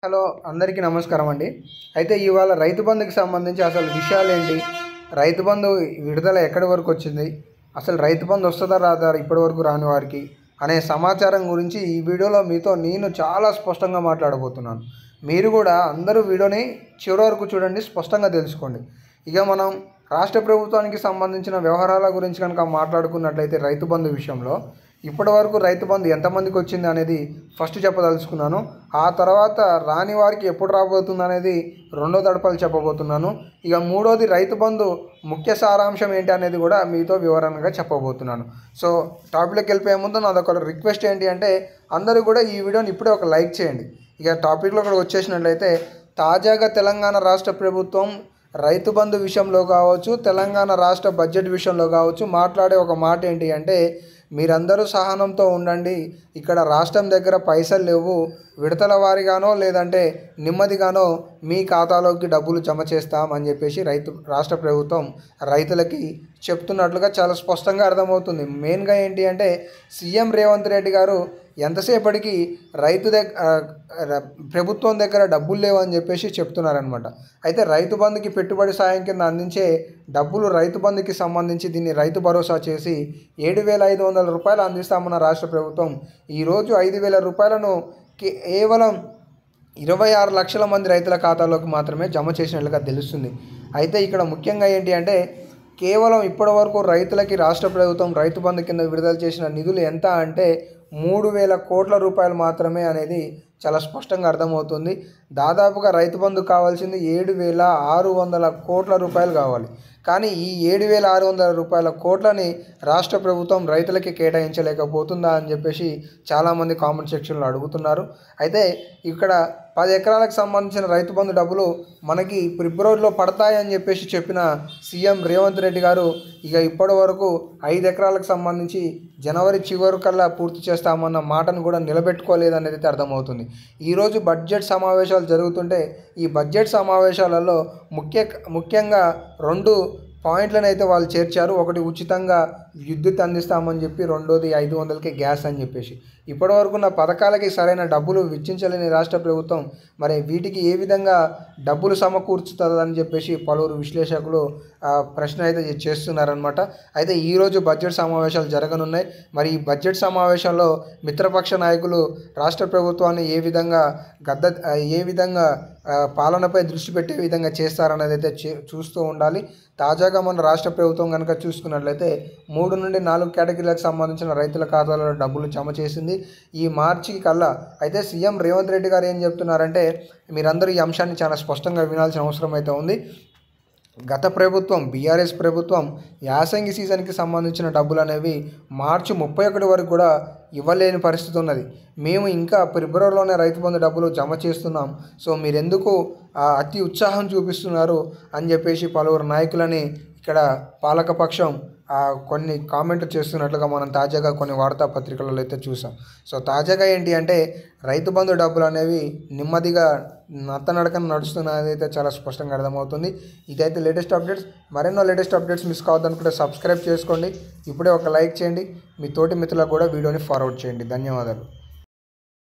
Hello అందరికీ నమస్కారం అండి. అయితే ఇవాళ రైతు బంధుకి సంబంధించి అసలు విషయాలేంటి, రైతు బంధు విడుదల ఎక్కడి వరకు వచ్చింది, అసలు రైతు బంధు వస్తుందా రాదా ఇప్పటి వరకు రాని వారికి అనే సమాచారం గురించి ఈ వీడియోలో మీతో నేను చాలా స్పష్టంగా మాట్లాడబోతున్నాను. మీరు కూడా అందరూ వీడియోని చివరి వరకు చూడండి, స్పష్టంగా తెలుసుకోండి. ఇక మనం రాష్ట్ర ప్రభుత్వానికి సంబంధించిన వ్యవహారాల గురించి కనుక మాట్లాడుకున్నట్లయితే రైతు బంధు విషయంలో ఇప్పటి వరకు రైతు బంధు ఎంతమందికి వచ్చింది అనేది ఫస్ట్ చెప్పదలుచుకున్నాను. ఆ తర్వాత రాని వారికి ఎప్పుడు రాబోతుంది అనేది రెండో దడపలు చెప్పబోతున్నాను. ఇక మూడోది రైతు బంధు ముఖ్య సారాంశం ఏంటి అనేది కూడా మీతో వివరంగా చెప్పబోతున్నాను. సో టాపిక్లోకి వెళ్ళిపోయే ముందు నాదొక రిక్వెస్ట్ ఏంటి అంటే అందరూ కూడా ఈ వీడియోని ఇప్పుడే ఒక లైక్ చేయండి. ఇక టాపిక్లో కూడా వచ్చేసినట్లయితే తాజాగా తెలంగాణ రాష్ట్ర ప్రభుత్వం రైతు బంధు విషయంలో కావచ్చు, తెలంగాణ రాష్ట్ర బడ్జెట్ విషయంలో కావచ్చు మాట్లాడే ఒక మాట ఏంటి అంటే, మీరందరూ సహనంతో ఉండండి, ఇక్కడ రాష్ట్రం దగ్గర పైసలు లేవు, విడతల వారిగానో లేదంటే నెమ్మదిగానో మీ ఖాతాలోకి డబ్బులు జమ చేస్తామని చెప్పేసి రాష్ట్ర ప్రభుత్వం రైతులకి చెప్తున్నట్లుగా చాలా స్పష్టంగా అర్థమవుతుంది. మెయిన్గా ఏంటి అంటే సీఎం రేవంత్ రెడ్డి గారు ఎంతసేపటికి ప్రభుత్వం దగ్గర డబ్బులు లేవని చెప్పేసి చెప్తున్నారనమాట. అయితే రైతు బంధుకి పెట్టుబడి సాయం కింద అందించే డబ్బులు రైతు బంధుకి సంబంధించి దీన్ని రైతు భరోసా చేసి 7,500 రూపాయలు అందిస్తామన్న రాష్ట్ర ప్రభుత్వం ఈరోజు 5,000 రూపాయలను కేవలం 26 లక్షల మంది రైతుల ఖాతాలోకి మాత్రమే జమ చేసినట్లుగా తెలుస్తుంది. అయితే ఇక్కడ ముఖ్యంగా ఏంటి అంటే కేవలం ఇప్పటి వరకు రైతులకి రాష్ట్ర ప్రభుత్వం రైతు బంధు కింద విడుదల చేసిన నిధులు ఎంత అంటే 3,000 కోట్ల రూపాయలు మాత్రమే అనేది చాలా స్పష్టంగా అర్థమవుతుంది. దాదాపుగా రైతు బంధు కావాల్సింది 7,600 కోట్ల రూపాయలు కావాలి. కానీ ఈ 7,600 రూపాయల కోట్లని రాష్ట్ర ప్రభుత్వం రైతులకి కేటాయించలేకపోతుందా అని చెప్పేసి చాలామంది కామెంట్ సెక్షన్లో అడుగుతున్నారు. అయితే ఇక్కడ 10 ఎకరాలకు సంబంధించిన రైతు బంధు డబ్బులు మనకి ఫిబ్రవరిలో పడతాయని చెప్పేసి చెప్పిన సీఎం రేవంత్ రెడ్డి గారు ఇక ఇప్పటి వరకు 5 ఎకరాలకు సంబంధించి జనవరి చివరి కల్లా పూర్తి చేస్తామన్న మాటను కూడా నిలబెట్టుకోలేదనేది అయితే అర్థమవుతుంది. ఈరోజు బడ్జెట్ సమావేశాలు జరుగుతుంటే ఈ బడ్జెట్ సమావేశాలలో ముఖ్యంగా 2 పాయింట్లను అయితే వాళ్ళు చేర్చారు. ఒకటి ఉచితంగా విద్యుత్ అందిస్తామని చెప్పి, రెండోది 500కే గ్యాస్ అని చెప్పేసి. ఇప్పటివరకు ఉన్న పథకాలకి సరైన డబ్బులు వెచ్చించలేని రాష్ట్ర ప్రభుత్వం మరి వీటికి ఏ విధంగా డబ్బులు సమకూర్చుతుందని చెప్పేసి పలువురు విశ్లేషకులు ప్రశ్న అయితే చేస్తున్నారనమాట. అయితే ఈరోజు బడ్జెట్ సమావేశాలు జరగనున్నాయి. మరి ఈ బడ్జెట్ సమావేశంలో మిత్రపక్ష నాయకులు రాష్ట్ర ప్రభుత్వాన్ని ఏ విధంగా పాలనపై దృష్టి పెట్టే విధంగా చేస్తారనేది అయితే చూస్తూ ఉండాలి. తాజాగా మన రాష్ట్ర ప్రభుత్వం కనుక చూసుకున్నట్లయితే 3 నుండి 4 కేటగిరీలకు సంబంధించిన రైతుల ఖాతాలలో డబ్బులు జమ చేసింది ఈ మార్చి కల్లా. అయితే సీఎం రేవంత్ రెడ్డి గారు ఏం చెప్తున్నారంటే మీరందరూ ఈ అంశాన్ని చాలా స్పష్టంగా వినాల్సిన అవసరం అయితే ఉంది. గత ప్రభుత్వం బీఆర్ఎస్ ప్రభుత్వం యాసంగి సీజన్కి సంబంధించిన డబ్బులు అనేవి మార్చి 31 వరకు కూడా ఇవ్వలేని పరిస్థితి ఉన్నది. మేము ఇంకా ఫిబ్రవరిలోనే రైతు బంధు డబ్బులు జమ చేస్తున్నాం, సో మీరెందుకు అతి ఉత్సాహం చూపిస్తున్నారు అని చెప్పేసి పలువురు నాయకులని ఇక్కడ పాలకపక్షం కొన్ని కామెంట్లు చేస్తున్నట్లుగా మనం తాజాగా కొన్ని వార్తాపత్రికలలో అయితే చూసాం. సో తాజాగా ఏంటి అంటే రైతు బంధు డబ్బులు అనేవి నెమ్మదిగా నత్తనడకన నడుస్తున్నది అయితే చాలా స్పష్టంగా అర్థమవుతుంది. ఇదైతే లేటెస్ట్ అప్డేట్స్. మరెన్నో లేటెస్ట్ అప్డేట్స్ మిస్ కావద్దనుకుంటే సబ్స్క్రైబ్ చేసుకోండి, ఇప్పుడే ఒక లైక్ చేయండి, మీ తోటి మిత్రులకు కూడా వీడియోని ఫార్వర్డ్ చేయండి. ధన్యవాదాలు.